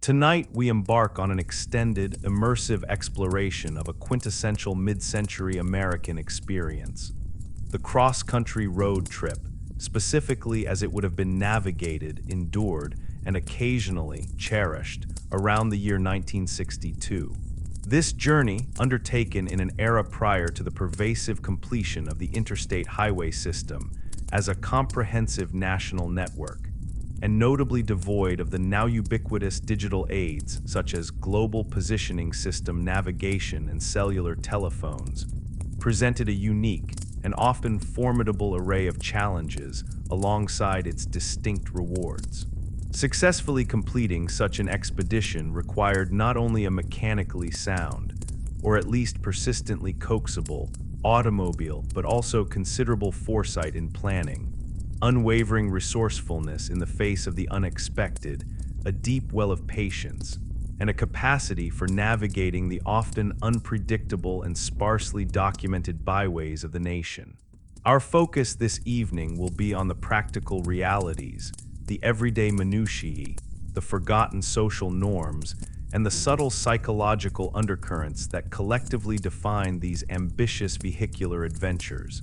Tonight, we embark on an extended, immersive exploration of a quintessential mid-century American experience. The cross-country road trip, specifically as it would have been navigated, endured, and occasionally cherished around the year 1962. This journey, undertaken in an era prior to the pervasive completion of the interstate highway system as a comprehensive national network, and notably devoid of the now ubiquitous digital aids such as global positioning system navigation and cellular telephones, presented a unique and often formidable array of challenges alongside its distinct rewards. Successfully completing such an expedition required not only a mechanically sound, or at least persistently coaxable, automobile, but also considerable foresight in planning, unwavering resourcefulness in the face of the unexpected, a deep well of patience, and a capacity for navigating the often unpredictable and sparsely documented byways of the nation. Our focus this evening will be on the practical realities, the everyday minutiae, the forgotten social norms, and the subtle psychological undercurrents that collectively define these ambitious vehicular adventures.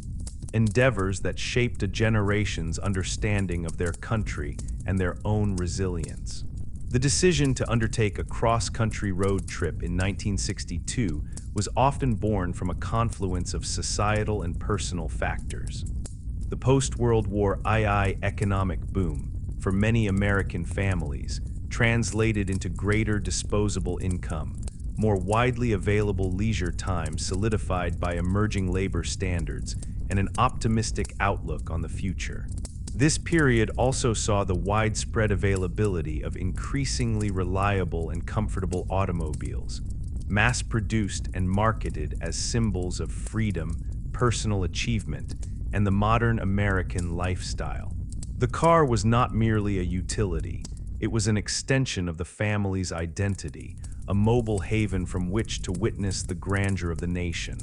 Endeavors that shaped a generation's understanding of their country and their own resilience. The decision to undertake a cross-country road trip in 1962 was often born from a confluence of societal and personal factors. The post-World War II economic boom, for many American families, translated into greater disposable income, more widely available leisure time solidified by emerging labor standards, and an optimistic outlook on the future. This period also saw the widespread availability of increasingly reliable and comfortable automobiles, mass-produced and marketed as symbols of freedom, personal achievement, and the modern American lifestyle. The car was not merely a utility, it was an extension of the family's identity, a mobile haven from which to witness the grandeur of the nation.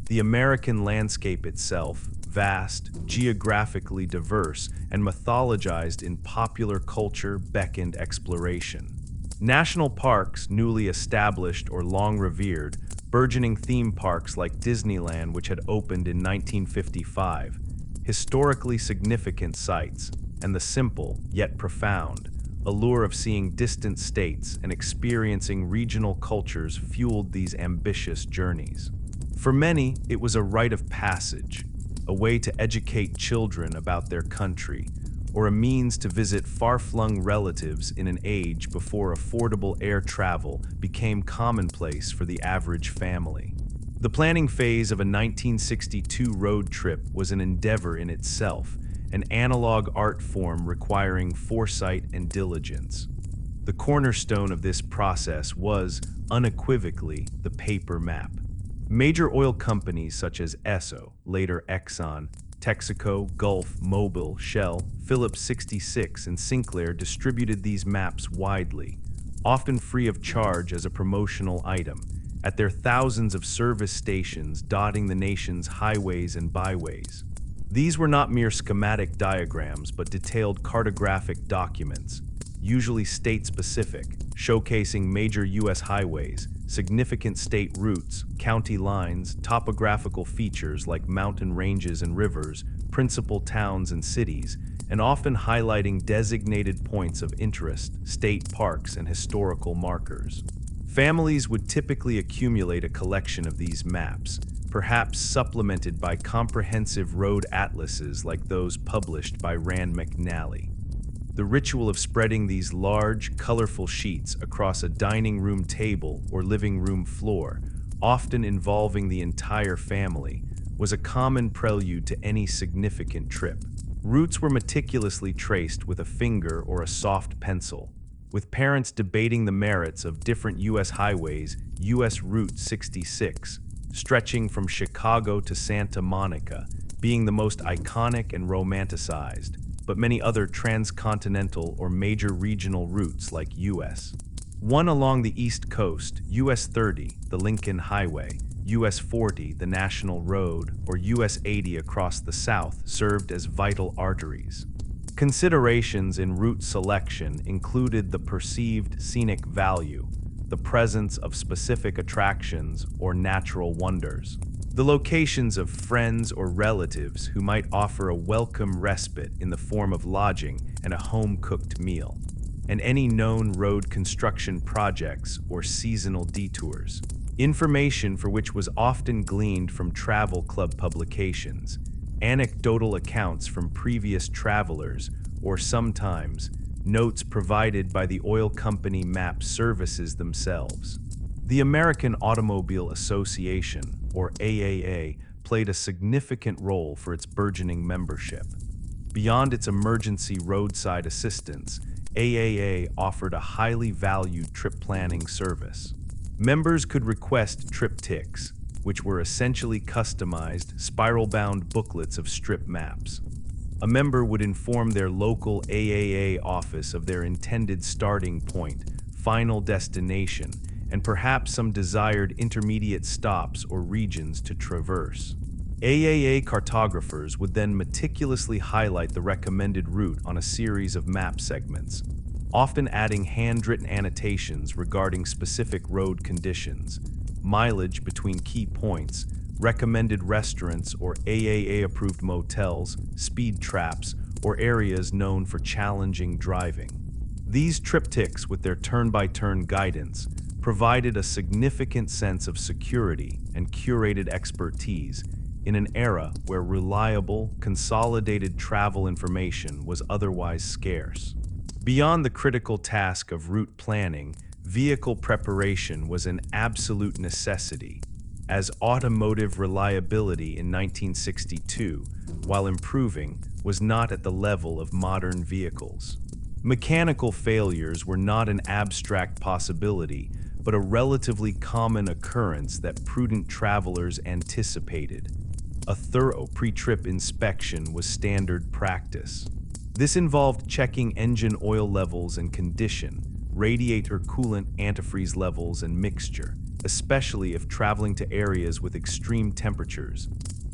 The American landscape itself, vast, geographically diverse, and mythologized in popular culture, beckoned exploration. National parks, newly established or long revered, burgeoning theme parks like Disneyland, which had opened in 1955, historically significant sites, and the simple, yet profound, allure of seeing distant states and experiencing regional cultures fueled these ambitious journeys. For many, it was a rite of passage, a way to educate children about their country, or a means to visit far-flung relatives in an age before affordable air travel became commonplace for the average family. The planning phase of a 1962 road trip was an endeavor in itself, an analog art form requiring foresight and diligence. The cornerstone of this process was, unequivocally, the paper map. Major oil companies such as Esso, later Exxon, Texaco, Gulf, Mobil, Shell, Phillips 66, and Sinclair distributed these maps widely, often free of charge as a promotional item, at their thousands of service stations dotting the nation's highways and byways. These were not mere schematic diagrams, but detailed cartographic documents, usually state-specific, showcasing major U.S. highways, significant state routes, county lines, topographical features like mountain ranges and rivers, principal towns and cities, and often highlighting designated points of interest, state parks, and historical markers. Families would typically accumulate a collection of these maps, perhaps supplemented by comprehensive road atlases like those published by Rand McNally. The ritual of spreading these large, colorful sheets across a dining room table or living room floor, often involving the entire family, was a common prelude to any significant trip. Routes were meticulously traced with a finger or a soft pencil, with parents debating the merits of different U.S. highways. U.S. Route 66, stretching from Chicago to Santa Monica, being the most iconic and romanticized, but many other transcontinental or major regional routes like U.S. 1 along the East Coast, U.S. 30, the Lincoln Highway, U.S. 40, the National Road, or U.S. 80 across the South served as vital arteries. Considerations in route selection included the perceived scenic value, the presence of specific attractions or natural wonders, the locations of friends or relatives who might offer a welcome respite in the form of lodging and a home-cooked meal, and any known road construction projects or seasonal detours. Information for which was often gleaned from travel club publications, anecdotal accounts from previous travelers, or sometimes notes provided by the oil company map services themselves. The American Automobile Association, or AAA, played a significant role for its burgeoning membership. Beyond its emergency roadside assistance, AAA offered a highly valued trip planning service. Members could request triptychs, which were essentially customized, spiral-bound booklets of strip maps. A member would inform their local AAA office of their intended starting point, final destination, and perhaps some desired intermediate stops or regions to traverse. AAA cartographers would then meticulously highlight the recommended route on a series of map segments, often adding handwritten annotations regarding specific road conditions, mileage between key points, recommended restaurants or AAA-approved motels, speed traps, or areas known for challenging driving. These triptychs, with their turn-by-turn guidance, provided a significant sense of security and curated expertise in an era where reliable, consolidated travel information was otherwise scarce. Beyond the critical task of route planning, vehicle preparation was an absolute necessity, as automotive reliability in 1962, while improving, was not at the level of modern vehicles. Mechanical failures were not an abstract possibility, but a relatively common occurrence that prudent travelers anticipated. A thorough pre-trip inspection was standard practice. This involved checking engine oil levels and condition, radiator coolant antifreeze levels and mixture, especially if traveling to areas with extreme temperatures,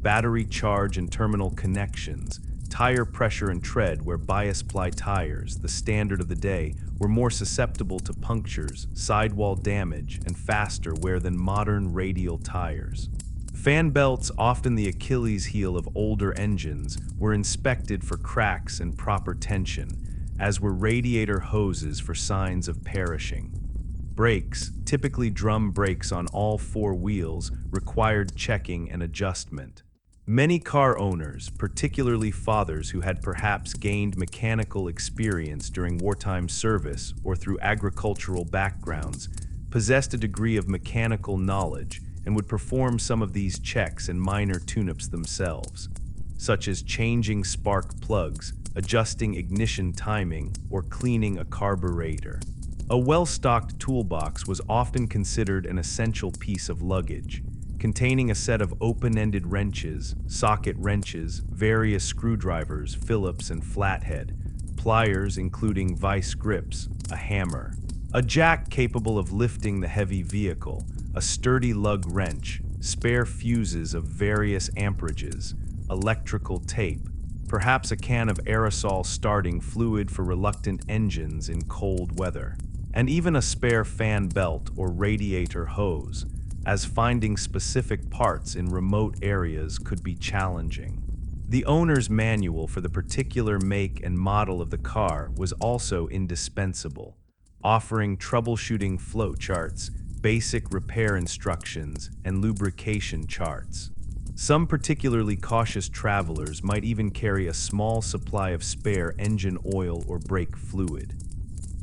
battery charge and terminal connections, tire pressure and tread where bias ply tires, the standard of the day, were more susceptible to punctures, sidewall damage, and faster wear than modern radial tires. Fan belts, often the Achilles heel of older engines, were inspected for cracks and proper tension, as were radiator hoses for signs of perishing. Brakes, typically drum brakes on all four wheels, required checking and adjustment. Many car owners, particularly fathers who had perhaps gained mechanical experience during wartime service or through agricultural backgrounds, possessed a degree of mechanical knowledge and would perform some of these checks and minor tune-ups themselves, such as changing spark plugs, adjusting ignition timing, or cleaning a carburetor. A well-stocked toolbox was often considered an essential piece of luggage, containing a set of open-ended wrenches, socket wrenches, various screwdrivers, Phillips and flathead, pliers including vice grips, a hammer, a jack capable of lifting the heavy vehicle, a sturdy lug wrench, spare fuses of various amperages, electrical tape, perhaps a can of aerosol starting fluid for reluctant engines in cold weather, and even a spare fan belt or radiator hose, as finding specific parts in remote areas could be challenging. The owner's manual for the particular make and model of the car was also indispensable, offering troubleshooting flowcharts, basic repair instructions, and lubrication charts. Some particularly cautious travelers might even carry a small supply of spare engine oil or brake fluid.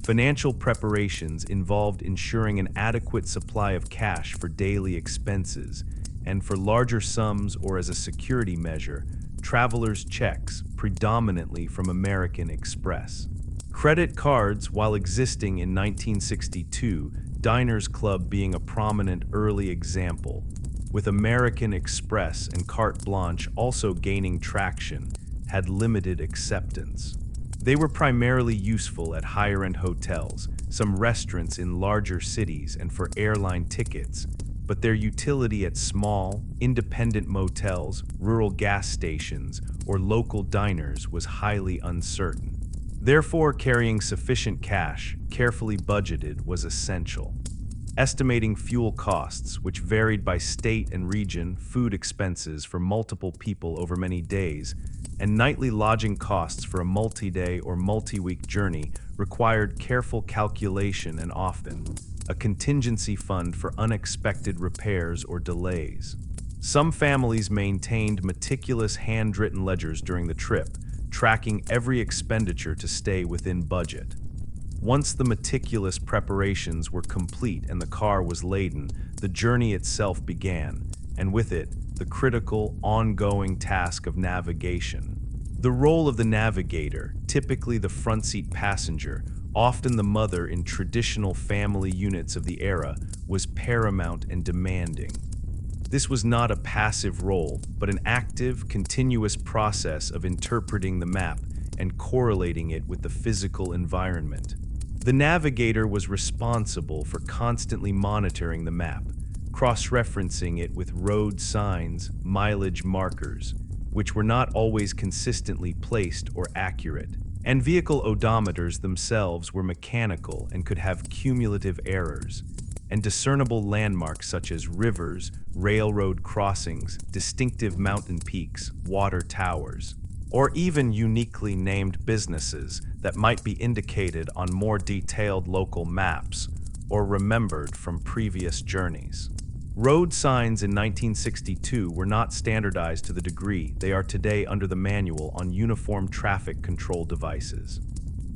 Financial preparations involved ensuring an adequate supply of cash for daily expenses, and for larger sums or as a security measure, travelers' checks, predominantly from American Express. Credit cards, while existing in 1962, Diners Club being a prominent early example, with American Express and Carte Blanche also gaining traction, had limited acceptance. They were primarily useful at higher-end hotels, some restaurants in larger cities, and for airline tickets, but their utility at small, independent motels, rural gas stations, or local diners was highly uncertain. Therefore, carrying sufficient cash, carefully budgeted, was essential. Estimating fuel costs, which varied by state and region, food expenses for multiple people over many days, and nightly lodging costs for a multi-day or multi-week journey required careful calculation and often a contingency fund for unexpected repairs or delays. Some families maintained meticulous handwritten ledgers during the trip, tracking every expenditure to stay within budget. Once the meticulous preparations were complete and the car was laden, the journey itself began, and with it, the critical, ongoing task of navigation. The role of the navigator, typically the front seat passenger, often the mother in traditional family units of the era, was paramount and demanding. This was not a passive role, but an active, continuous process of interpreting the map and correlating it with the physical environment. The navigator was responsible for constantly monitoring the map, cross-referencing it with road signs, mileage markers, which were not always consistently placed or accurate. And vehicle odometers themselves were mechanical and could have cumulative errors. And discernible landmarks such as rivers, railroad crossings, distinctive mountain peaks, water towers, or even uniquely named businesses that might be indicated on more detailed local maps or remembered from previous journeys. Road signs in 1962 were not standardized to the degree they are today under the manual on uniform traffic control devices.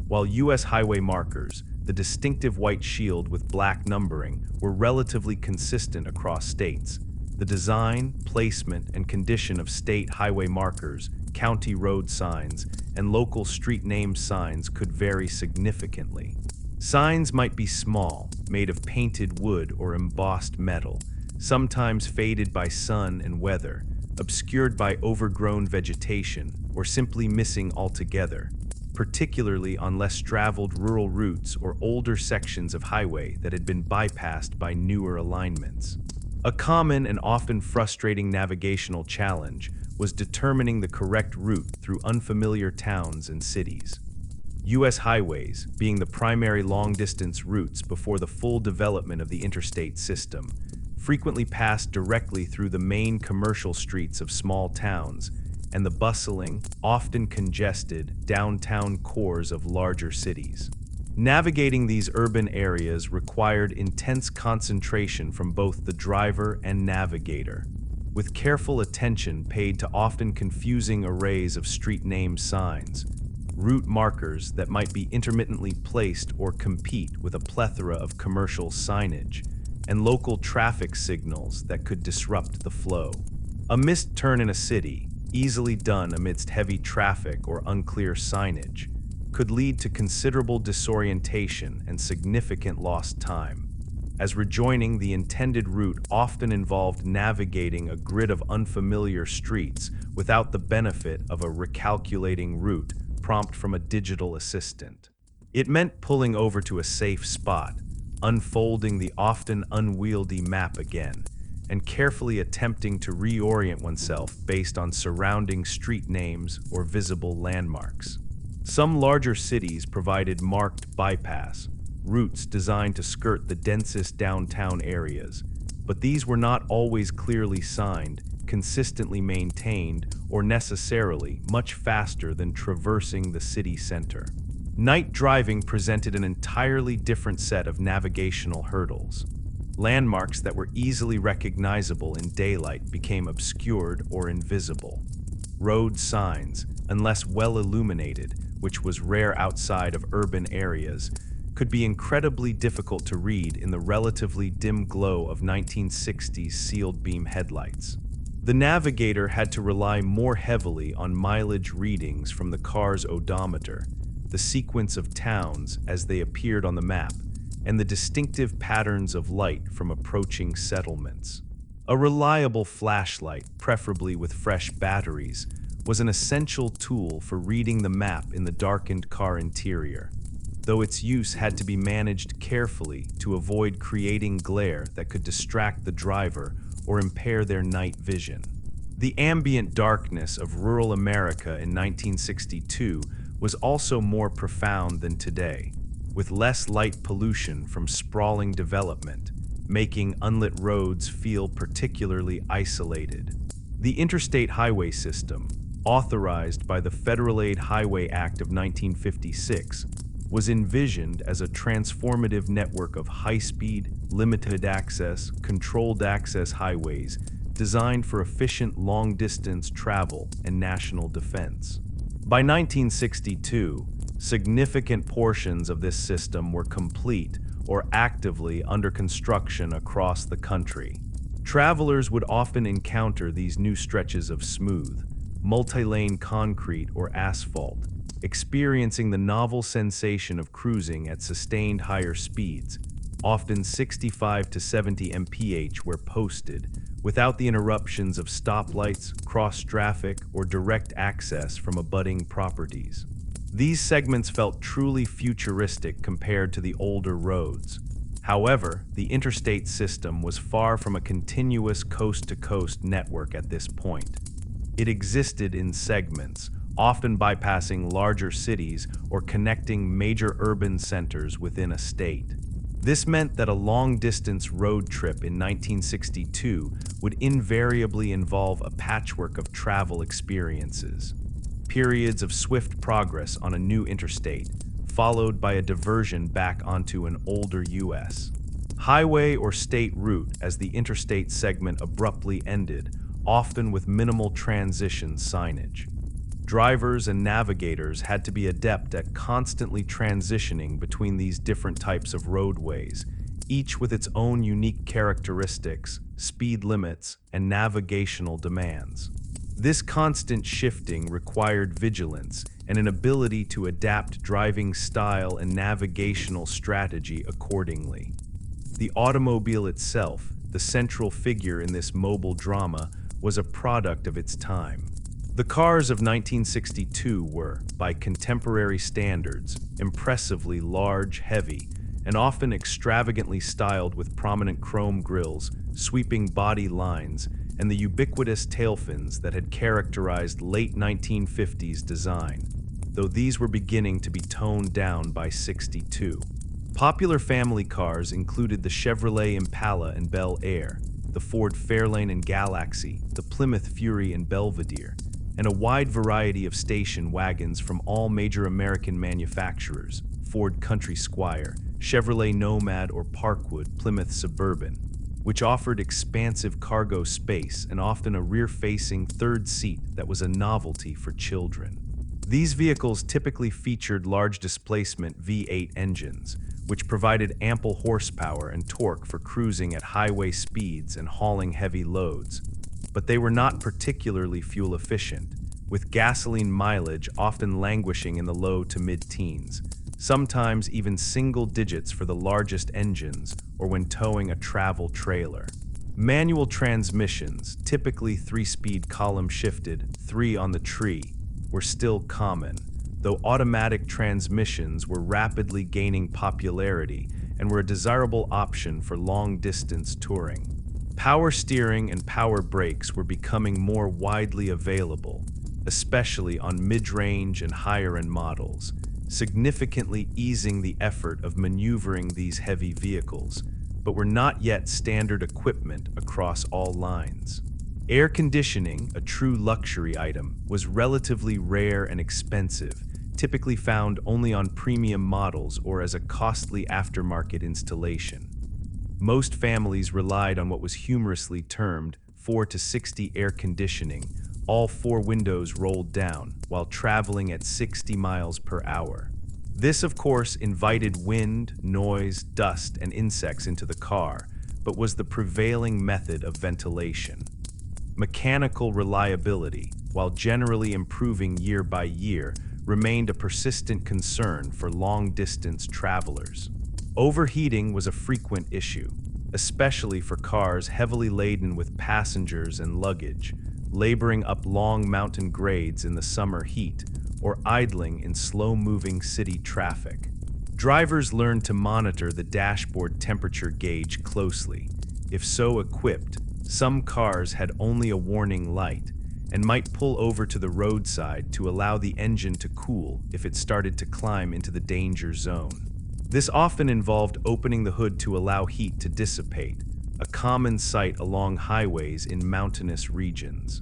While U.S. highway markers, the distinctive white shield with black numbering, were relatively consistent across states, the design, placement, and condition of state highway markers, county road signs, and local street name signs could vary significantly. Signs might be small, made of painted wood or embossed metal, sometimes faded by sun and weather, obscured by overgrown vegetation, or simply missing altogether, particularly on less traveled rural routes or older sections of highway that had been bypassed by newer alignments. A common and often frustrating navigational challenge was determining the correct route through unfamiliar towns and cities. U.S. highways, being the primary long-distance routes before the full development of the interstate system, frequently passed directly through the main commercial streets of small towns and the bustling, often congested, downtown cores of larger cities. Navigating these urban areas required intense concentration from both the driver and navigator, with careful attention paid to often confusing arrays of street name signs, route markers that might be intermittently placed or compete with a plethora of commercial signage, and local traffic signals that could disrupt the flow. A missed turn in a city, easily done amidst heavy traffic or unclear signage, could lead to considerable disorientation and significant lost time, as rejoining the intended route often involved navigating a grid of unfamiliar streets without the benefit of a recalculating route prompt from a digital assistant. It meant pulling over to a safe spot, unfolding the often unwieldy map again, and carefully attempting to reorient oneself based on surrounding street names or visible landmarks. Some larger cities provided marked bypass routes designed to skirt the densest downtown areas, but these were not always clearly signed, consistently maintained, or necessarily much faster than traversing the city center. Night driving presented an entirely different set of navigational hurdles. Landmarks that were easily recognizable in daylight became obscured or invisible. Road signs, unless well illuminated, which was rare outside of urban areas, could be incredibly difficult to read in the relatively dim glow of 1960s sealed beam headlights. The navigator had to rely more heavily on mileage readings from the car's odometer, the sequence of towns as they appeared on the map, and the distinctive patterns of light from approaching settlements. A reliable flashlight, preferably with fresh batteries, was an essential tool for reading the map in the darkened car interior. though its use had to be managed carefully to avoid creating glare that could distract the driver or impair their night vision. The ambient darkness of rural America in 1962 was also more profound than today, with less light pollution from sprawling development, making unlit roads feel particularly isolated. The interstate highway system, authorized by the Federal Aid Highway Act of 1956, was envisioned as a transformative network of high-speed, limited-access, controlled-access highways designed for efficient long-distance travel and national defense. By 1962, significant portions of this system were complete or actively under construction across the country. Travelers would often encounter these new stretches of smooth, multi-lane concrete or asphalt, experiencing the novel sensation of cruising at sustained higher speeds, often 65 to 70 mph where posted, without the interruptions of stoplights, cross-traffic, or direct access from abutting properties. These segments felt truly futuristic compared to the older roads. However, the interstate system was far from a continuous coast-to-coast network at this point. It existed in segments, often bypassing larger cities or connecting major urban centers within a state. This meant that a long-distance road trip in 1962 would invariably involve a patchwork of travel experiences. Periods of swift progress on a new interstate, followed by a diversion back onto an older U.S. highway or state route as the interstate segment abruptly ended, often with minimal transition signage. Drivers and navigators had to be adept at constantly transitioning between these different types of roadways, each with its own unique characteristics, speed limits, and navigational demands. This constant shifting required vigilance and an ability to adapt driving style and navigational strategy accordingly. The automobile itself, the central figure in this mobile drama, was a product of its time. The cars of 1962 were, by contemporary standards, impressively large, heavy, and often extravagantly styled with prominent chrome grills, sweeping body lines, and the ubiquitous tail fins that had characterized late 1950s design, though these were beginning to be toned down by '62. Popular family cars included the Chevrolet Impala and Bel Air, the Ford Fairlane and Galaxy, the Plymouth Fury and Belvedere, and a wide variety of station wagons from all major American manufacturers: Ford Country Squire, Chevrolet Nomad or Parkwood, Plymouth Suburban, which offered expansive cargo space and often a rear-facing third seat that was a novelty for children. These vehicles typically featured large displacement V8 engines, which provided ample horsepower and torque for cruising at highway speeds and hauling heavy loads. But they were not particularly fuel efficient, with gasoline mileage often languishing in the low to mid-teens, sometimes even single digits for the largest engines or when towing a travel trailer. Manual transmissions, typically 3-speed column-shifted, 3 on the tree, were still common, though automatic transmissions were rapidly gaining popularity and were a desirable option for long-distance touring. Power steering and power brakes were becoming more widely available, especially on mid-range and higher-end models, significantly easing the effort of maneuvering these heavy vehicles, but were not yet standard equipment across all lines. Air conditioning, a true luxury item, was relatively rare and expensive, typically found only on premium models or as a costly aftermarket installation. Most families relied on what was humorously termed 4 to 60 air conditioning, all 4 windows rolled down, while traveling at 60 miles per hour. This, of course, invited wind, noise, dust, and insects into the car, but was the prevailing method of ventilation. Mechanical reliability, while generally improving year by year, remained a persistent concern for long-distance travelers. Overheating was a frequent issue, especially for cars heavily laden with passengers and luggage, laboring up long mountain grades in the summer heat, or idling in slow-moving city traffic. Drivers learned to monitor the dashboard temperature gauge closely. If so equipped, some cars had only a warning light and might pull over to the roadside to allow the engine to cool if it started to climb into the danger zone. This often involved opening the hood to allow heat to dissipate, a common sight along highways in mountainous regions.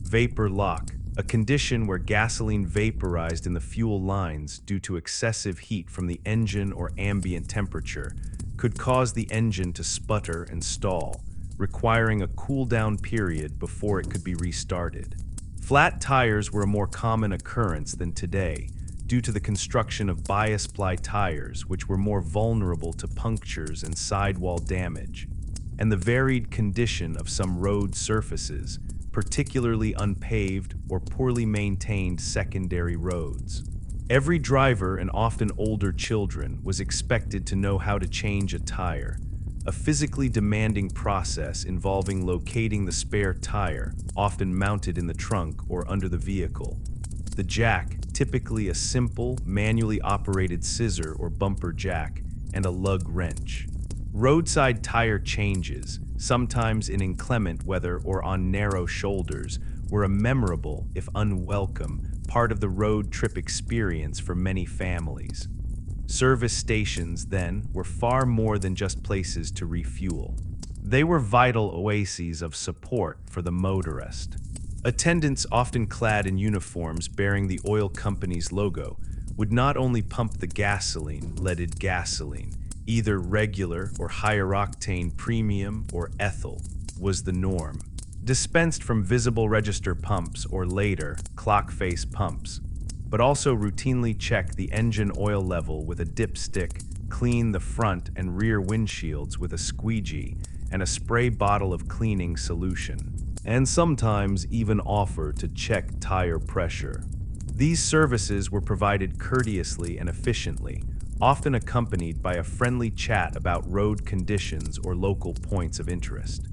Vapor lock, a condition where gasoline vaporized in the fuel lines due to excessive heat from the engine or ambient temperature, could cause the engine to sputter and stall, requiring a cool-down period before it could be restarted. Flat tires were a more common occurrence than today, due to the construction of bias-ply tires, which were more vulnerable to punctures and sidewall damage, and the varied condition of some road surfaces, particularly unpaved or poorly maintained secondary roads. Every driver, and often older children, was expected to know how to change a tire, a physically demanding process involving locating the spare tire, often mounted in the trunk or under the vehicle. The jack, typically a simple, manually operated scissor or bumper jack, and a lug wrench. Roadside tire changes, sometimes in inclement weather or on narrow shoulders, were a memorable, if unwelcome, part of the road trip experience for many families. Service stations, then, were far more than just places to refuel. They were vital oases of support for the motorist. Attendants, often clad in uniforms bearing the oil company's logo, would not only pump the gasoline, leaded gasoline, either regular or higher octane premium or ethyl was the norm, dispensed from visible register pumps or later clock face pumps, but also routinely check the engine oil level with a dipstick, clean the front and rear windshields with a squeegee and a spray bottle of cleaning solution, and sometimes even offer to check tire pressure. These services were provided courteously and efficiently, often accompanied by a friendly chat about road conditions or local points of interest.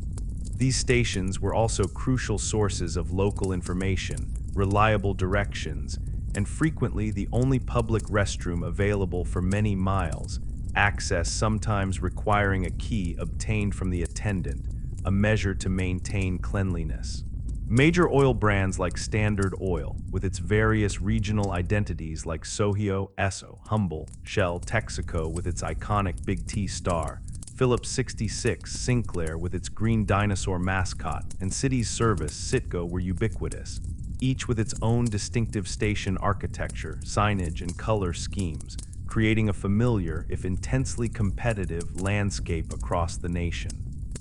These stations were also crucial sources of local information, reliable directions, and frequently the only public restroom available for many miles, access sometimes requiring a key obtained from the attendant, a measure to maintain cleanliness. Major oil brands like Standard Oil, with its various regional identities like Sohio, Esso, Humble, Shell, Texaco with its iconic Big T star, Phillips 66, Sinclair with its green dinosaur mascot, and City's Service, Citgo were ubiquitous, each with its own distinctive station architecture, signage, and color schemes, creating a familiar, if intensely competitive, landscape across the nation.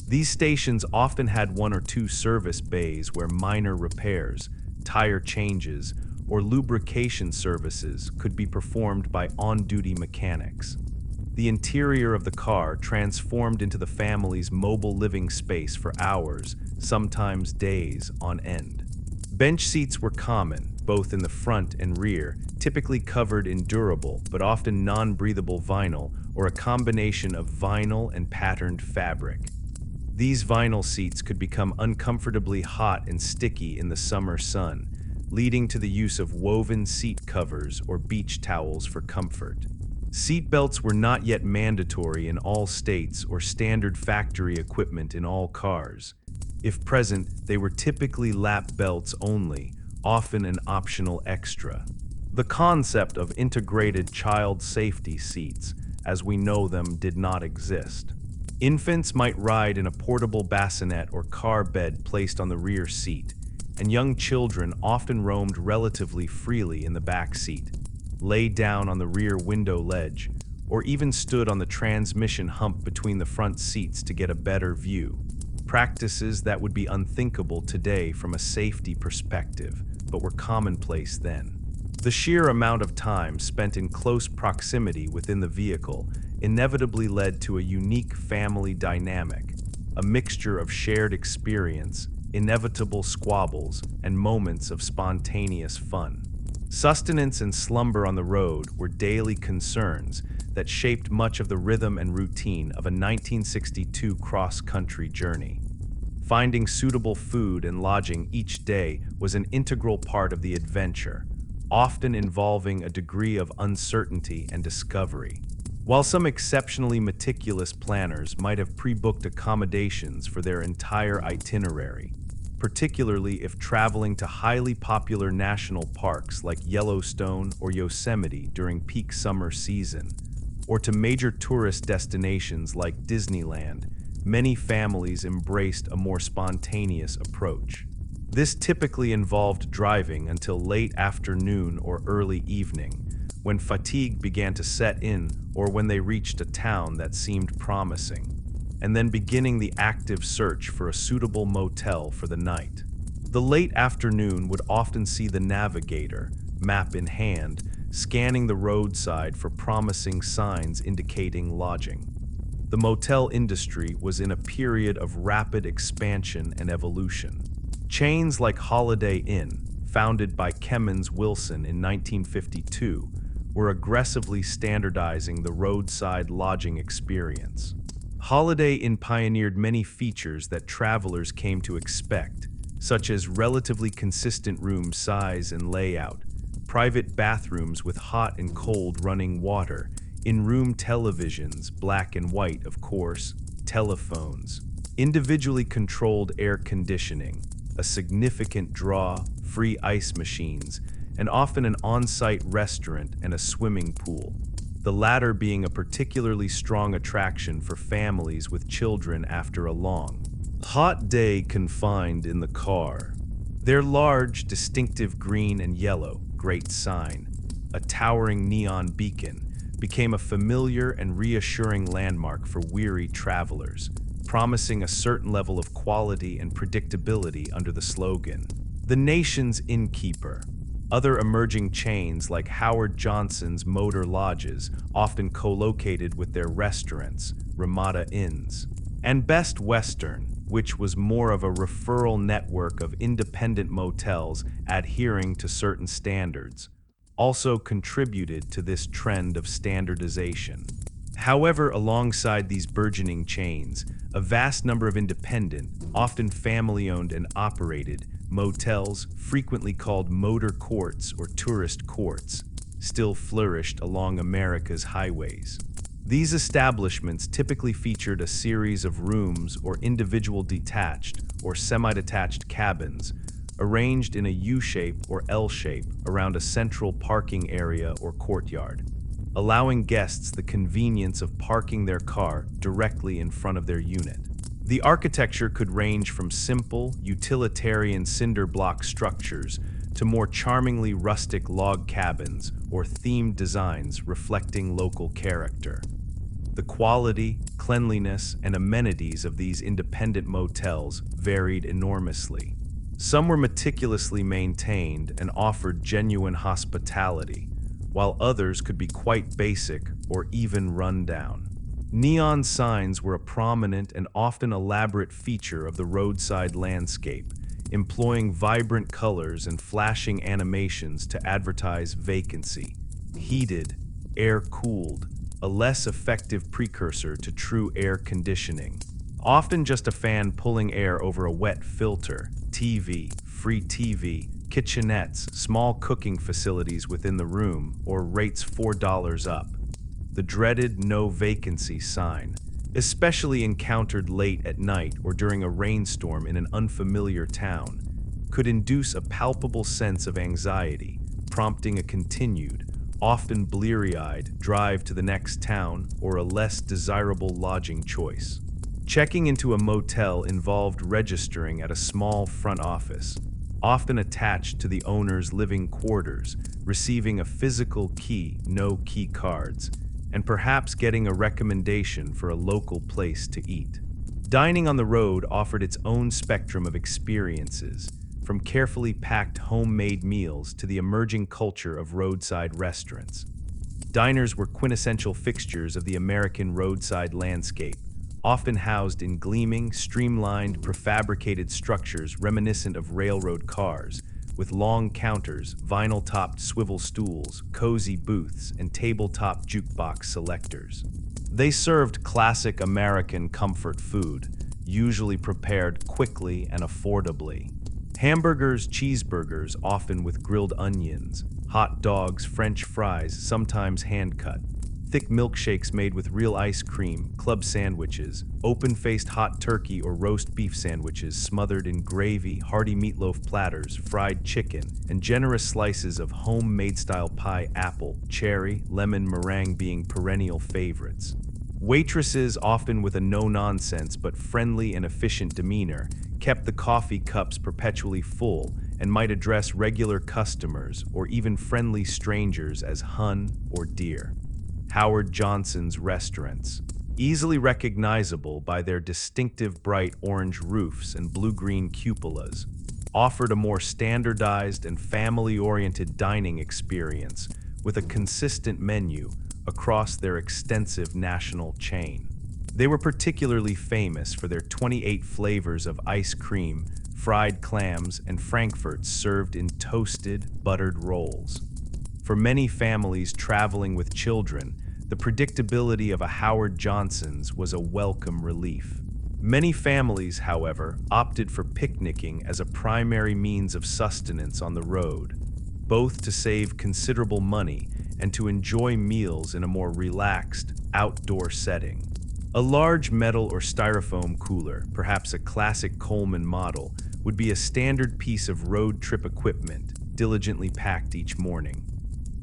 These stations often had one or two service bays where minor repairs, tire changes, or lubrication services could be performed by on-duty mechanics. The interior of the car transformed into the family's mobile living space for hours, sometimes days, on end. Bench seats were common, both in the front and rear, typically covered in durable but often non-breathable vinyl or a combination of vinyl and patterned fabric. These vinyl seats could become uncomfortably hot and sticky in the summer sun, leading to the use of woven seat covers or beach towels for comfort. Seat belts were not yet mandatory in all states or standard factory equipment in all cars. If present, they were typically lap belts only, often an optional extra. The concept of integrated child safety seats, as we know them, did not exist. Infants might ride in a portable bassinet or car bed placed on the rear seat, and young children often roamed relatively freely in the back seat, lay down on the rear window ledge, or even stood on the transmission hump between the front seats to get a better view. Practices that would be unthinkable today from a safety perspective, but were commonplace then. The sheer amount of time spent in close proximity within the vehicle inevitably led to a unique family dynamic, a mixture of shared experience, inevitable squabbles, and moments of spontaneous fun. Sustenance and slumber on the road were daily concerns that shaped much of the rhythm and routine of a 1962 cross-country journey. Finding suitable food and lodging each day was an integral part of the adventure, often involving a degree of uncertainty and discovery. While some exceptionally meticulous planners might have pre-booked accommodations for their entire itinerary, particularly if traveling to highly popular national parks like Yellowstone or Yosemite during peak summer season, or to major tourist destinations like Disneyland, many families embraced a more spontaneous approach. This typically involved driving until late afternoon or early evening, when fatigue began to set in or when they reached a town that seemed promising, and then beginning the active search for a suitable motel for the night. The late afternoon would often see the navigator, map in hand, scanning the roadside for promising signs indicating lodging. The motel industry was in a period of rapid expansion and evolution. Chains like Holiday Inn, founded by Kemmons Wilson in 1952, were aggressively standardizing the roadside lodging experience. Holiday Inn pioneered many features that travelers came to expect, such as relatively consistent room size and layout, private bathrooms with hot and cold running water, in-room televisions, black and white of course, telephones, individually controlled air conditioning, a significant draw, free ice machines, and often an on-site restaurant and a swimming pool, the latter being a particularly strong attraction for families with children after a long, hot day confined in the car. Their large, distinctive green and yellow, great sign, a towering neon beacon, became a familiar and reassuring landmark for weary travelers, promising a certain level of quality and predictability under the slogan, "The Nation's Innkeeper." Other emerging chains like Howard Johnson's Motor Lodges, often co-located with their restaurants, Ramada Inns, and Best Western, which was more of a referral network of independent motels adhering to certain standards, also contributed to this trend of standardization. However, alongside these burgeoning chains, a vast number of independent, often family-owned and operated, motels, frequently called motor courts or tourist courts, still flourished along America's highways. These establishments typically featured a series of rooms or individual detached or semi-detached cabins, arranged in a U-shape or L-shape around a central parking area or courtyard, allowing guests the convenience of parking their car directly in front of their unit. The architecture could range from simple, utilitarian cinder block structures to more charmingly rustic log cabins or themed designs reflecting local character. The quality, cleanliness, and amenities of these independent motels varied enormously. Some were meticulously maintained and offered genuine hospitality, while others could be quite basic or even run down. Neon signs were a prominent and often elaborate feature of the roadside landscape, employing vibrant colors and flashing animations to advertise vacancy. Heated, air-cooled, a less effective precursor to true air conditioning. Often just a fan pulling air over a wet filter, TV, free TV, kitchenettes, small cooking facilities within the room, or rates $4 up. The dreaded no vacancy sign, especially encountered late at night or during a rainstorm in an unfamiliar town, could induce a palpable sense of anxiety, prompting a continued, often bleary-eyed, drive to the next town or a less desirable lodging choice. Checking into a motel involved registering at a small front office, often attached to the owner's living quarters, receiving a physical key, no key cards, and perhaps getting a recommendation for a local place to eat. Dining on the road offered its own spectrum of experiences, from carefully packed homemade meals to the emerging culture of roadside restaurants. Diners were quintessential fixtures of the American roadside landscape, often housed in gleaming, streamlined, prefabricated structures reminiscent of railroad cars, with long counters, vinyl-topped swivel stools, cozy booths, and tabletop jukebox selectors. They served classic American comfort food, usually prepared quickly and affordably. Hamburgers, cheeseburgers, often with grilled onions, hot dogs, French fries, sometimes hand-cut, thick milkshakes made with real ice cream, club sandwiches, open-faced hot turkey or roast beef sandwiches smothered in gravy, hearty meatloaf platters, fried chicken, and generous slices of homemade-style pie, apple, cherry, lemon, meringue being perennial favorites. Waitresses, often with a no-nonsense but friendly and efficient demeanor, kept the coffee cups perpetually full and might address regular customers or even friendly strangers as hun or dear. Howard Johnson's restaurants, easily recognizable by their distinctive bright orange roofs and blue-green cupolas, offered a more standardized and family-oriented dining experience with a consistent menu across their extensive national chain. They were particularly famous for their 28 flavors of ice cream, fried clams, and frankfurts served in toasted, buttered rolls. For many families traveling with children, the predictability of a Howard Johnson's was a welcome relief. Many families, however, opted for picnicking as a primary means of sustenance on the road, both to save considerable money and to enjoy meals in a more relaxed, outdoor setting. A large metal or styrofoam cooler, perhaps a classic Coleman model, would be a standard piece of road trip equipment, diligently packed each morning.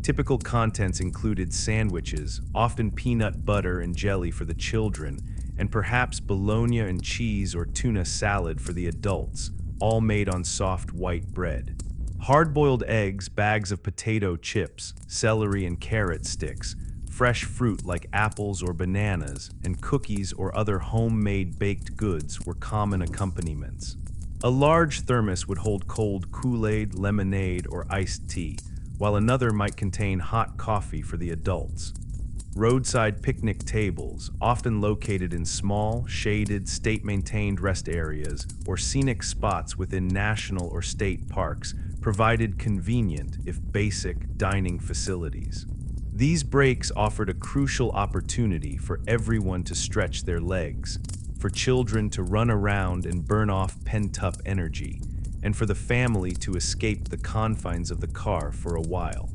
Typical contents included sandwiches, often peanut butter and jelly for the children, and perhaps bologna and cheese or tuna salad for the adults, all made on soft white bread. Hard-boiled eggs, bags of potato chips, celery and carrot sticks, fresh fruit like apples or bananas, and cookies or other homemade baked goods were common accompaniments. A large thermos would hold cold Kool-Aid, lemonade, or iced tea, while another might contain hot coffee for the adults. Roadside picnic tables, often located in small, shaded, state-maintained rest areas or scenic spots within national or state parks, provided convenient, if basic, dining facilities. These breaks offered a crucial opportunity for everyone to stretch their legs, for children to run around and burn off pent-up energy, and for the family to escape the confines of the car for a while.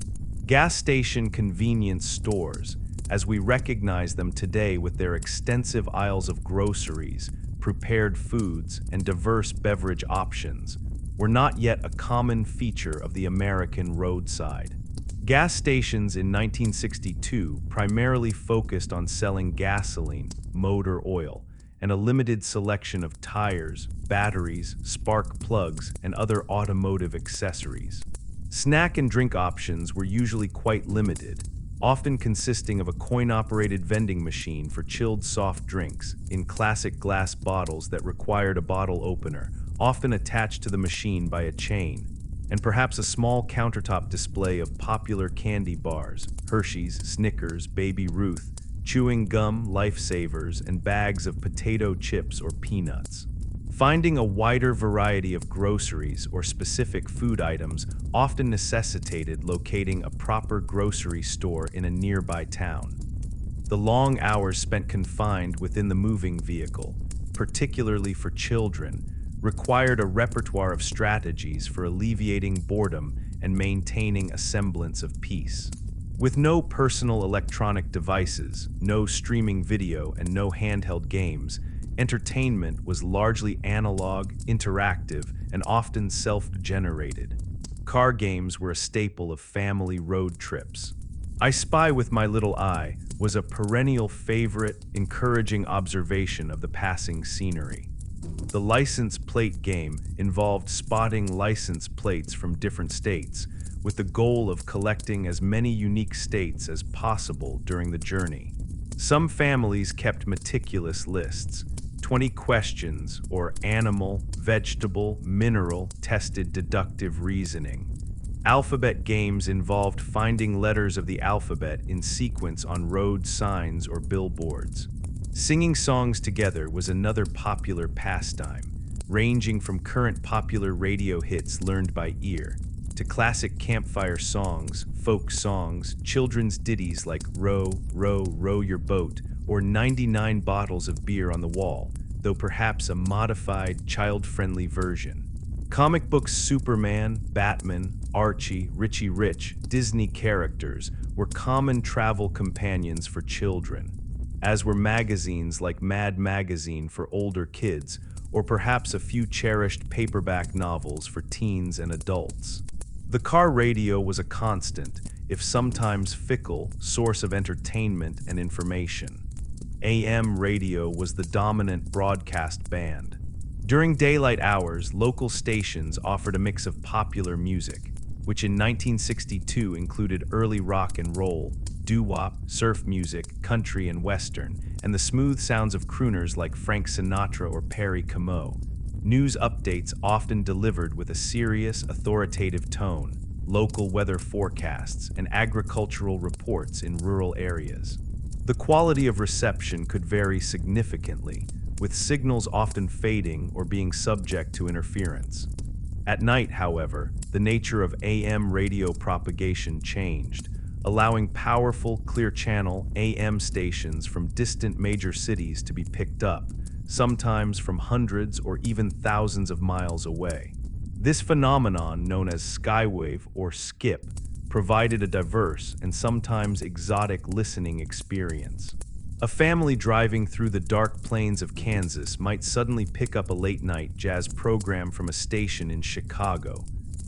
Gas station convenience stores, as we recognize them today with their extensive aisles of groceries, prepared foods, and diverse beverage options, were not yet a common feature of the American roadside. Gas stations in 1962 primarily focused on selling gasoline, motor oil, and a limited selection of tires, batteries, spark plugs, and other automotive accessories. Snack and drink options were usually quite limited, often consisting of a coin-operated vending machine for chilled soft drinks in classic glass bottles that required a bottle opener, often attached to the machine by a chain, and perhaps a small countertop display of popular candy bars, Hershey's, Snickers, Baby Ruth, chewing gum, Lifesavers, and bags of potato chips or peanuts. Finding a wider variety of groceries or specific food items often necessitated locating a proper grocery store in a nearby town. The long hours spent confined within the moving vehicle, particularly for children, required a repertoire of strategies for alleviating boredom and maintaining a semblance of peace. With no personal electronic devices, no streaming video, and no handheld games, entertainment was largely analog, interactive, and often self-generated. Car games were a staple of family road trips. I Spy with My Little Eye was a perennial favorite, encouraging observation of the passing scenery. The license plate game involved spotting license plates from different states, with the goal of collecting as many unique states as possible during the journey. Some families kept meticulous lists, 20 questions, or animal, vegetable, mineral, tested deductive reasoning. Alphabet games involved finding letters of the alphabet in sequence on road signs or billboards. Singing songs together was another popular pastime, ranging from current popular radio hits learned by ear to classic campfire songs, folk songs, children's ditties like Row, Row, Row Your Boat, or 99 bottles of beer on the wall, though perhaps a modified, child-friendly version. Comic books Superman, Batman, Archie, Richie Rich, Disney characters were common travel companions for children, as were magazines like Mad Magazine for older kids, or perhaps a few cherished paperback novels for teens and adults. The car radio was a constant, if sometimes fickle, source of entertainment and information. AM radio was the dominant broadcast band. During daylight hours, local stations offered a mix of popular music, which in 1962 included early rock and roll, doo-wop, surf music, country and western, and the smooth sounds of crooners like Frank Sinatra or Perry Como. News updates often delivered with a serious, authoritative tone, local weather forecasts, and agricultural reports in rural areas. The quality of reception could vary significantly, with signals often fading or being subject to interference. At night, however, the nature of AM radio propagation changed, allowing powerful, clear-channel AM stations from distant major cities to be picked up, sometimes from hundreds or even thousands of miles away. This phenomenon, known as skywave or skip, provided a diverse and sometimes exotic listening experience. A family driving through the dark plains of Kansas might suddenly pick up a late-night jazz program from a station in Chicago,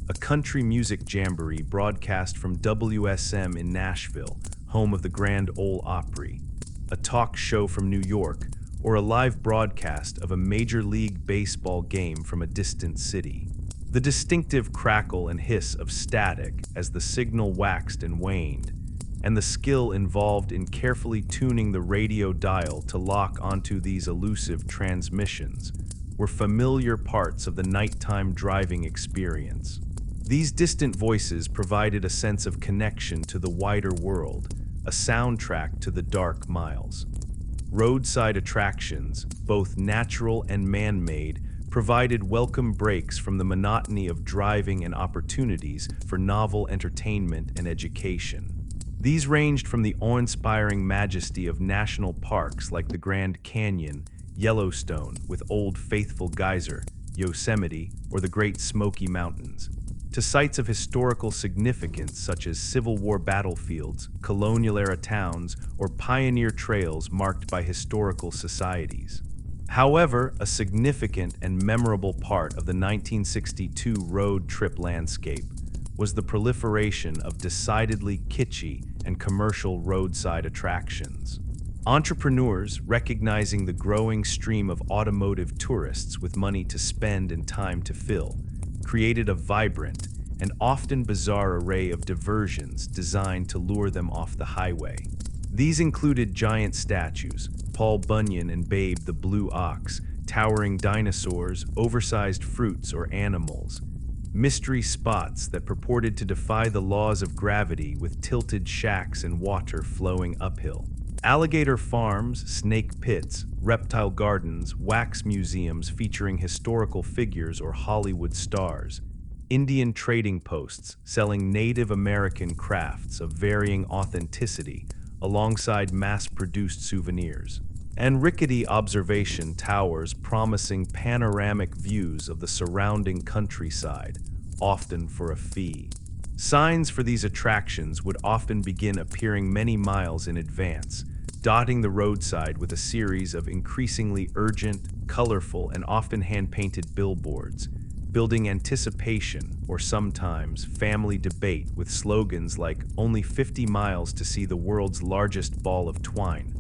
a country music jamboree broadcast from WSM in Nashville, home of the Grand Ole Opry, a talk show from New York, or a live broadcast of a Major League Baseball game from a distant city. The distinctive crackle and hiss of static as the signal waxed and waned, and the skill involved in carefully tuning the radio dial to lock onto these elusive transmissions were familiar parts of the nighttime driving experience. These distant voices provided a sense of connection to the wider world, a soundtrack to the dark miles. Roadside attractions, both natural and man-made, provided welcome breaks from the monotony of driving and opportunities for novel entertainment and education. These ranged from the awe-inspiring majesty of national parks like the Grand Canyon, Yellowstone with Old Faithful Geyser, Yosemite, or the Great Smoky Mountains, to sites of historical significance such as Civil War battlefields, colonial-era towns, or pioneer trails marked by historical societies. However, a significant and memorable part of the 1962 road trip landscape was the proliferation of decidedly kitschy and commercial roadside attractions. Entrepreneurs, recognizing the growing stream of automotive tourists with money to spend and time to fill, created a vibrant and often bizarre array of diversions designed to lure them off the highway. These included giant statues, Paul Bunyan and Babe the Blue Ox, towering dinosaurs, oversized fruits or animals, mystery spots that purported to defy the laws of gravity with tilted shacks and water flowing uphill, alligator farms, snake pits, reptile gardens, wax museums featuring historical figures or Hollywood stars, Indian trading posts selling Native American crafts of varying authenticity alongside mass-produced souvenirs, and rickety observation towers promising panoramic views of the surrounding countryside, often for a fee. Signs for these attractions would often begin appearing many miles in advance, dotting the roadside with a series of increasingly urgent, colorful, and often hand-painted billboards, building anticipation or sometimes family debate with slogans like "Only 50 miles to see the world's largest ball of twine,"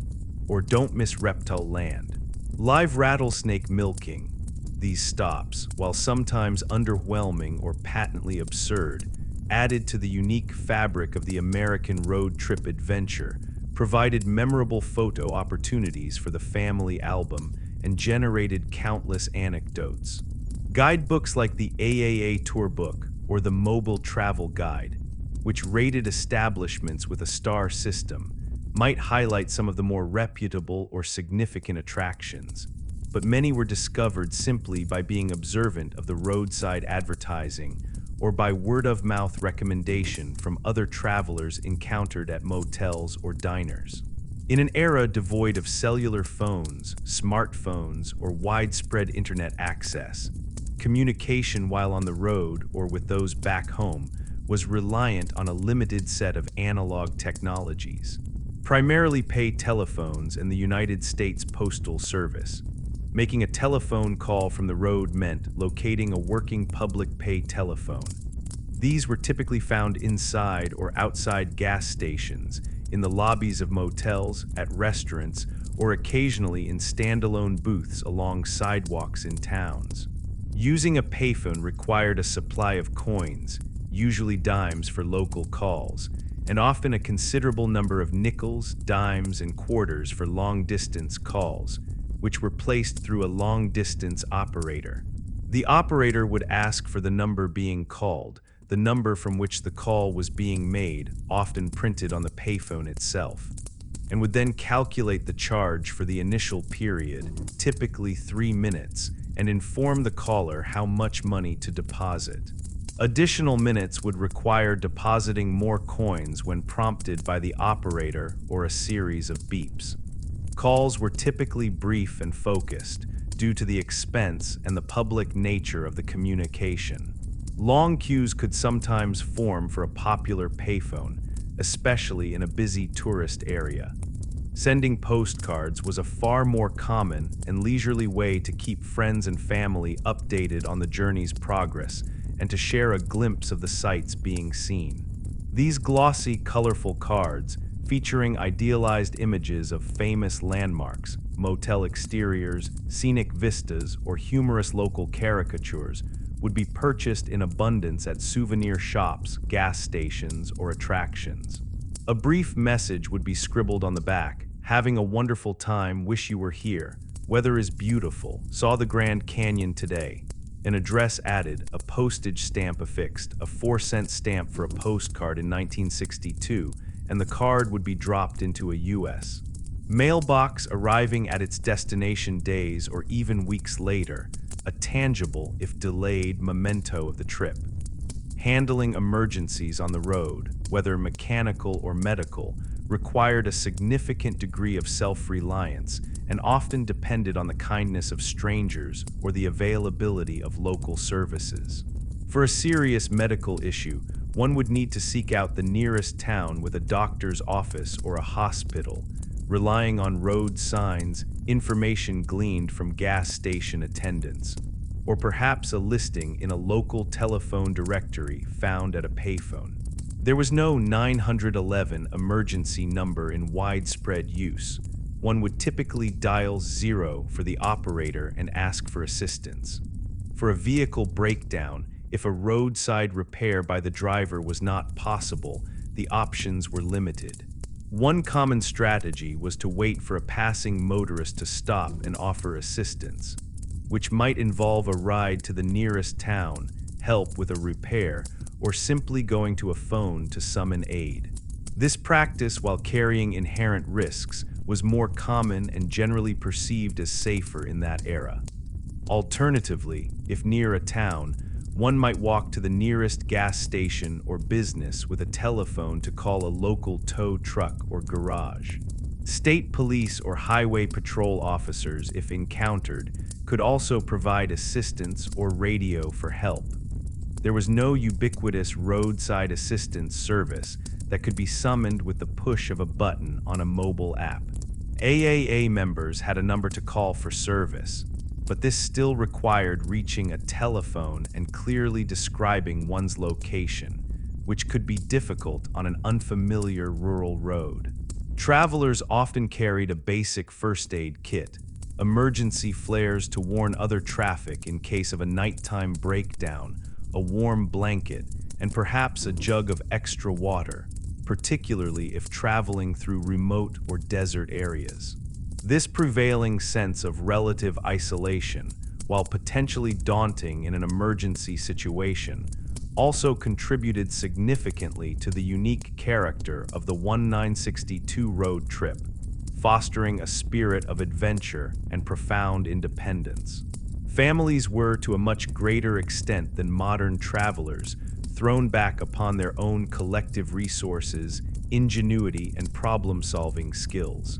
or "Don't miss Reptile Land." Live rattlesnake milking. These stops, while sometimes underwhelming or patently absurd, added to the unique fabric of the American road trip adventure, provided memorable photo opportunities for the family album, and generated countless anecdotes. Guidebooks like the AAA Tour Book or the Mobile Travel Guide, which rated establishments with a star system, might highlight some of the more reputable or significant attractions, but many were discovered simply by being observant of the roadside advertising or by word-of-mouth recommendation from other travelers encountered at motels or diners. In an era devoid of cellular phones, smartphones, or widespread internet access, Communication while on the road or with those back home was reliant on a limited set of analog technologies, primarily pay telephones and the United States Postal Service. Making a telephone call from the road meant locating a working public pay telephone. These were typically found inside or outside gas stations, in the lobbies of motels, at restaurants, or occasionally in standalone booths along sidewalks in towns. Using a payphone required a supply of coins, usually dimes for local calls, and often a considerable number of nickels, dimes, and quarters for long-distance calls, which were placed through a long-distance operator. The operator would ask for the number being called, the number from which the call was being made, often printed on the payphone itself, and would then calculate the charge for the initial period, typically 3 minutes, and inform the caller how much money to deposit. Additional minutes would require depositing more coins when prompted by the operator or a series of beeps. Calls were typically brief and focused, due to the expense and the public nature of the communication. Long queues could sometimes form for a popular payphone, especially in a busy tourist area. Sending postcards was a far more common and leisurely way to keep friends and family updated on the journey's progress and to share a glimpse of the sights being seen. These glossy, colorful cards, featuring idealized images of famous landmarks, motel exteriors, scenic vistas, or humorous local caricatures, would be purchased in abundance at souvenir shops, gas stations, or attractions. A brief message would be scribbled on the back: "Having a wonderful time, wish you were here. Weather is beautiful. Saw the Grand Canyon today." An address added, a postage stamp affixed, a 4-cent stamp for a postcard in 1962, and the card would be dropped into a U.S. mailbox, arriving at its destination days or even weeks later, a tangible, if delayed, memento of the trip. Handling emergencies on the road, whether mechanical or medical, required a significant degree of self-reliance and often depended on the kindness of strangers or the availability of local services. For a serious medical issue, one would need to seek out the nearest town with a doctor's office or a hospital, relying on road signs, information gleaned from gas station attendants, or perhaps a listing in a local telephone directory found at a payphone. There was no 911 emergency number in widespread use. One would typically dial 0 for the operator and ask for assistance. For a vehicle breakdown, if a roadside repair by the driver was not possible, the options were limited. One common strategy was to wait for a passing motorist to stop and offer assistance, which might involve a ride to the nearest town, help with a repair, or simply going to a phone to summon aid. This practice, while carrying inherent risks, was more common and generally perceived as safer in that era. Alternatively, if near a town, one might walk to the nearest gas station or business with a telephone to call a local tow truck or garage. State police or highway patrol officers, if encountered, could also provide assistance or radio for help. There was no ubiquitous roadside assistance service that could be summoned with the push of a button on a mobile app. AAA members had a number to call for service, but this still required reaching a telephone and clearly describing one's location, which could be difficult on an unfamiliar rural road. Travelers often carried a basic first aid kit, emergency flares to warn other traffic in case of a nighttime breakdown, a warm blanket, and perhaps a jug of extra water, particularly if traveling through remote or desert areas. This prevailing sense of relative isolation, while potentially daunting in an emergency situation, also contributed significantly to the unique character of the 1962 road trip, fostering a spirit of adventure and profound independence. Families were, to a much greater extent than modern travelers, thrown back upon their own collective resources, ingenuity, and problem-solving skills.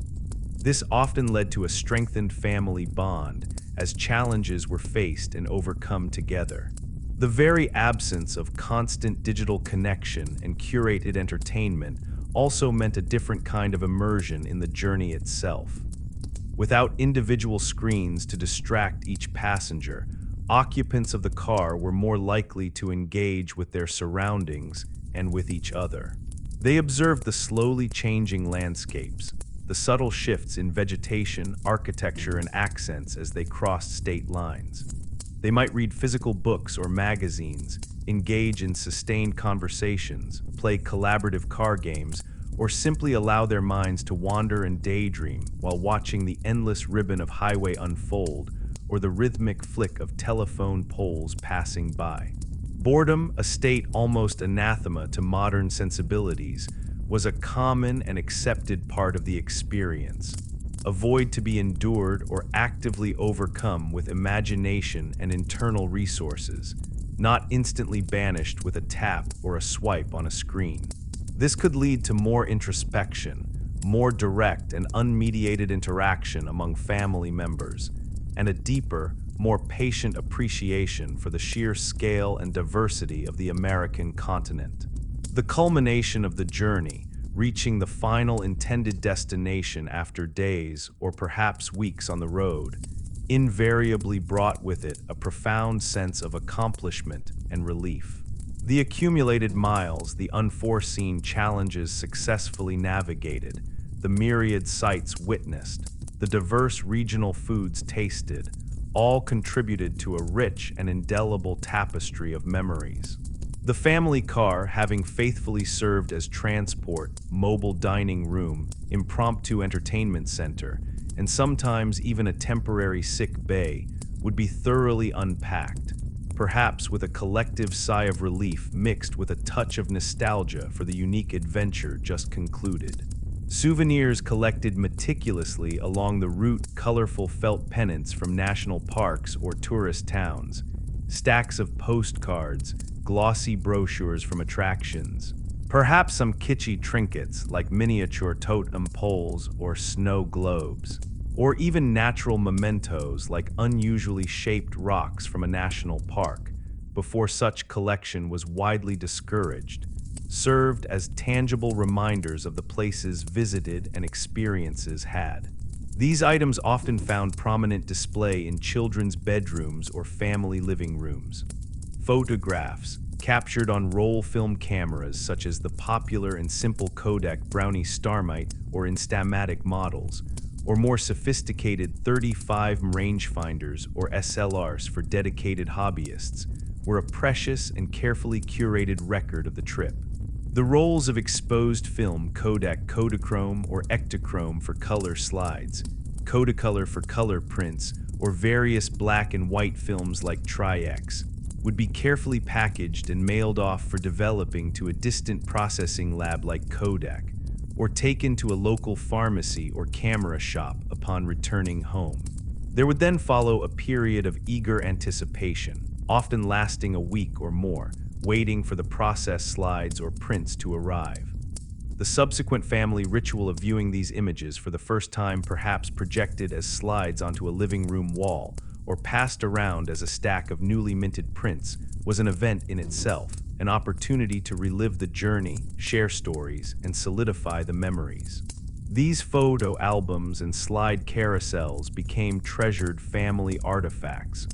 This often led to a strengthened family bond, as challenges were faced and overcome together. The very absence of constant digital connection and curated entertainment also meant a different kind of immersion in the journey itself. Without individual screens to distract each passenger, occupants of the car were more likely to engage with their surroundings and with each other. They observed the slowly changing landscapes, the subtle shifts in vegetation, architecture, and accents as they crossed state lines. They might read physical books or magazines, engage in sustained conversations, play collaborative car games, or simply allow their minds to wander and daydream while watching the endless ribbon of highway unfold or the rhythmic flick of telephone poles passing by. Boredom, a state almost anathema to modern sensibilities, was a common and accepted part of the experience, a void to be endured or actively overcome with imagination and internal resources, not instantly banished with a tap or a swipe on a screen. This could lead to more introspection, more direct and unmediated interaction among family members, and a deeper, more patient appreciation for the sheer scale and diversity of the American continent. The culmination of the journey, reaching the final intended destination after days or perhaps weeks on the road, invariably brought with it a profound sense of accomplishment and relief. The accumulated miles, the unforeseen challenges successfully navigated, the myriad sights witnessed, the diverse regional foods tasted, all contributed to a rich and indelible tapestry of memories. The family car, having faithfully served as transport, mobile dining room, impromptu entertainment center, and sometimes even a temporary sick bay, would be thoroughly unpacked, perhaps with a collective sigh of relief mixed with a touch of nostalgia for the unique adventure just concluded. Souvenirs collected meticulously along the route, colorful felt pennants from national parks or tourist towns, stacks of postcards, glossy brochures from attractions, perhaps some kitschy trinkets like miniature totem poles or snow globes, or even natural mementos like unusually shaped rocks from a national park, before such collection was widely discouraged, served as tangible reminders of the places visited and experiences had. These items often found prominent display in children's bedrooms or family living rooms. Photographs, captured on roll film cameras such as the popular and simple Kodak Brownie Starmite or Instamatic models, or more sophisticated 35 rangefinders or SLRs for dedicated hobbyists, were a precious and carefully curated record of the trip. The rolls of exposed film Kodak Kodachrome or Ektachrome for color slides, Kodacolor for color prints, or various black and white films like Tri-X, would be carefully packaged and mailed off for developing to a distant processing lab like Kodak, or taken to a local pharmacy or camera shop upon returning home. There would then follow a period of eager anticipation, often lasting a week or more, waiting for the process slides or prints to arrive. The subsequent family ritual of viewing these images for the first time, perhaps projected as slides onto a living room wall, or passed around as a stack of newly minted prints, was an event in itself, an opportunity to relive the journey, share stories, and solidify the memories. These photo albums and slide carousels became treasured family artifacts,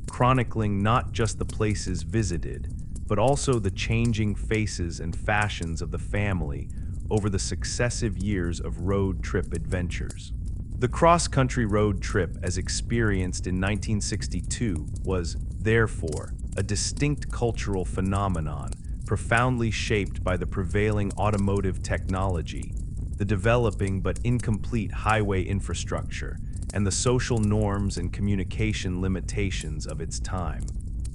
chronicling not just the places visited, but also the changing faces and fashions of the family over the successive years of road trip adventures. The cross-country road trip as experienced in 1962 was, therefore, a distinct cultural phenomenon, profoundly shaped by the prevailing automotive technology, the developing but incomplete highway infrastructure, and the social norms and communication limitations of its time.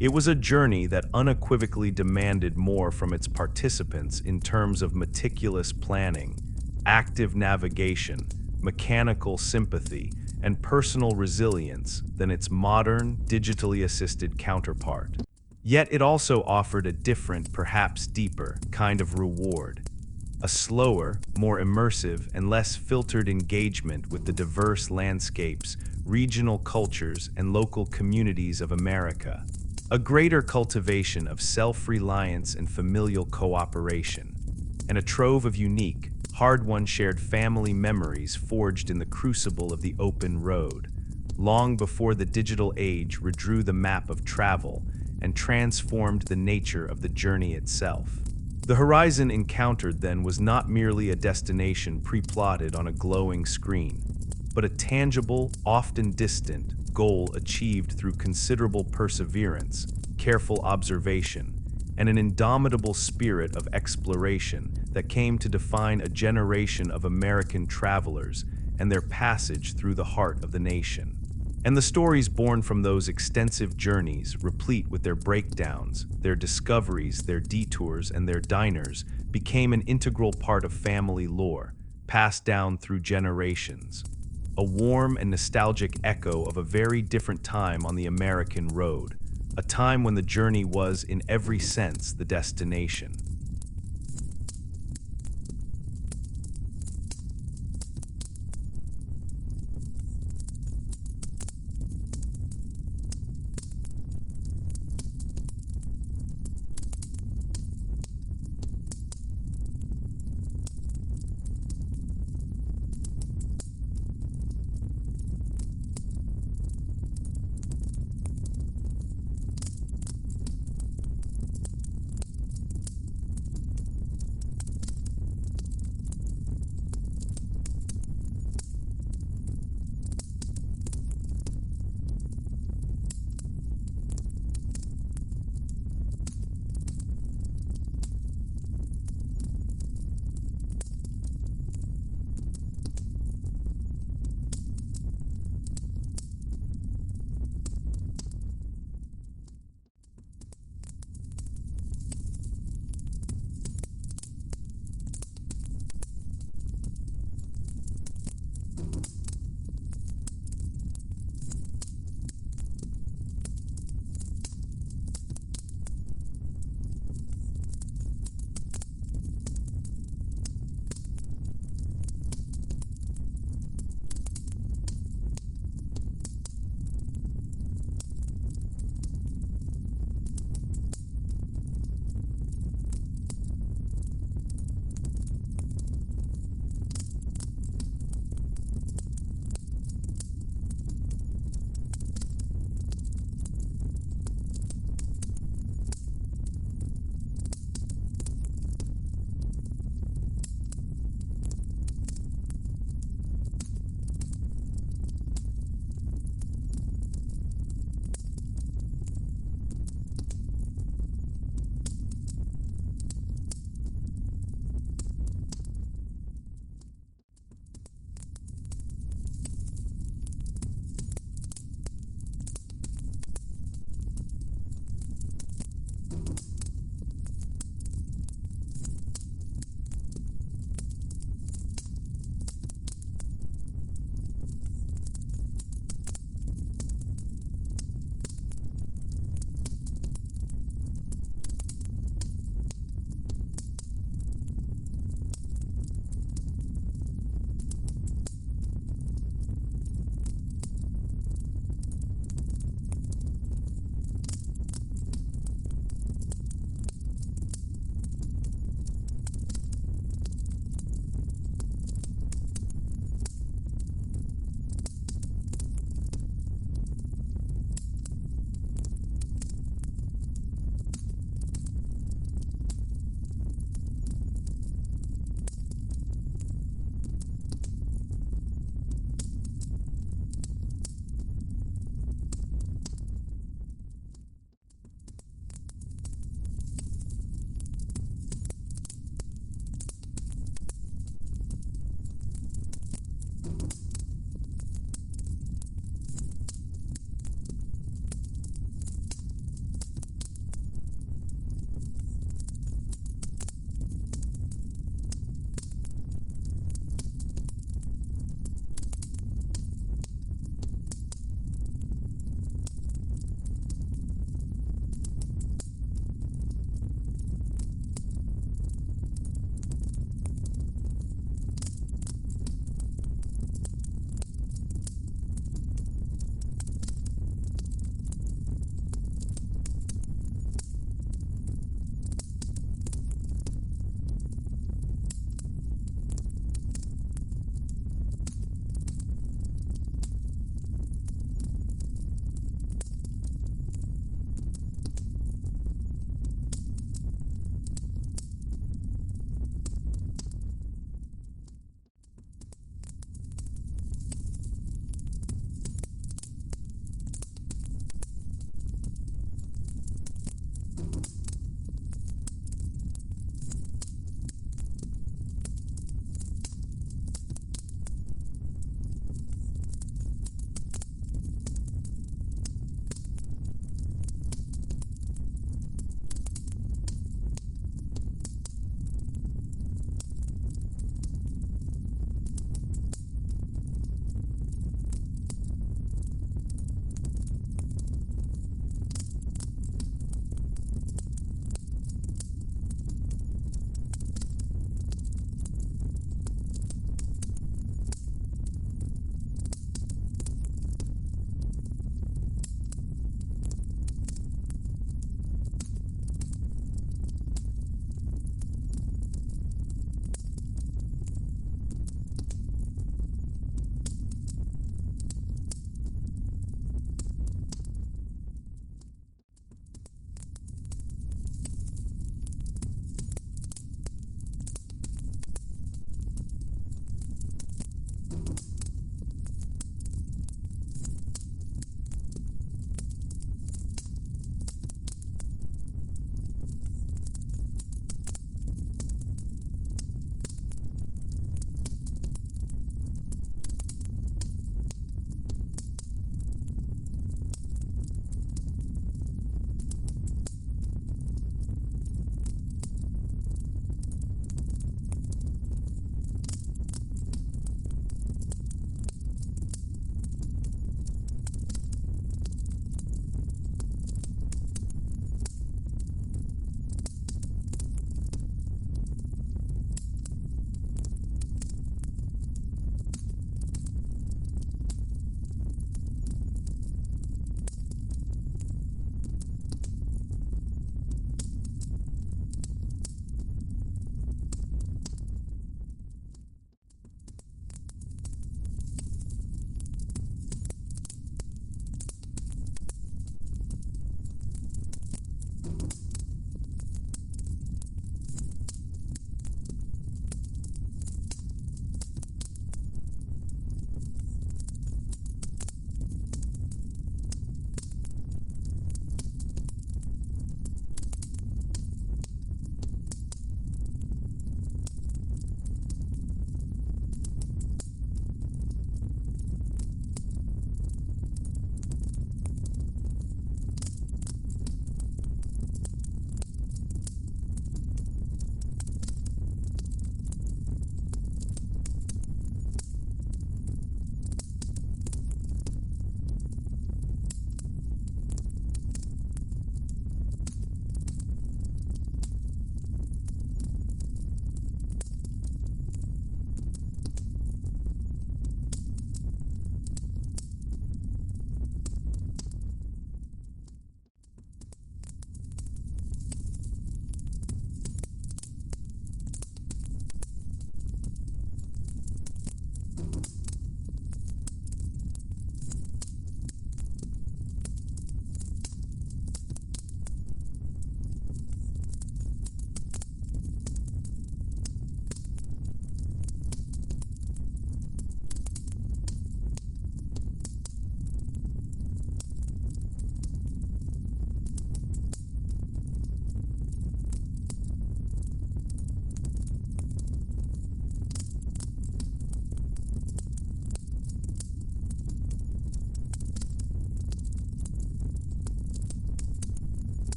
It was a journey that unequivocally demanded more from its participants in terms of meticulous planning, active navigation, mechanical sympathy, and personal resilience than its modern, digitally assisted counterpart. Yet it also offered a different, perhaps deeper, kind of reward. A slower, more immersive, and less filtered engagement with the diverse landscapes, regional cultures, and local communities of America. A greater cultivation of self-reliance and familial cooperation, and a trove of unique, hard-won shared family memories forged in the crucible of the open road, long before the digital age redrew the map of travel and transformed the nature of the journey itself. The horizon encountered then was not merely a destination pre-plotted on a glowing screen, but a tangible, often distant, goal achieved through considerable perseverance, careful observation, and an indomitable spirit of exploration that came to define a generation of American travelers and their passage through the heart of the nation. And the stories born from those extensive journeys, replete with their breakdowns, their discoveries, their detours, and their diners, became an integral part of family lore, passed down through generations. A warm and nostalgic echo of a very different time on the American road, a time when the journey was, in every sense, the destination.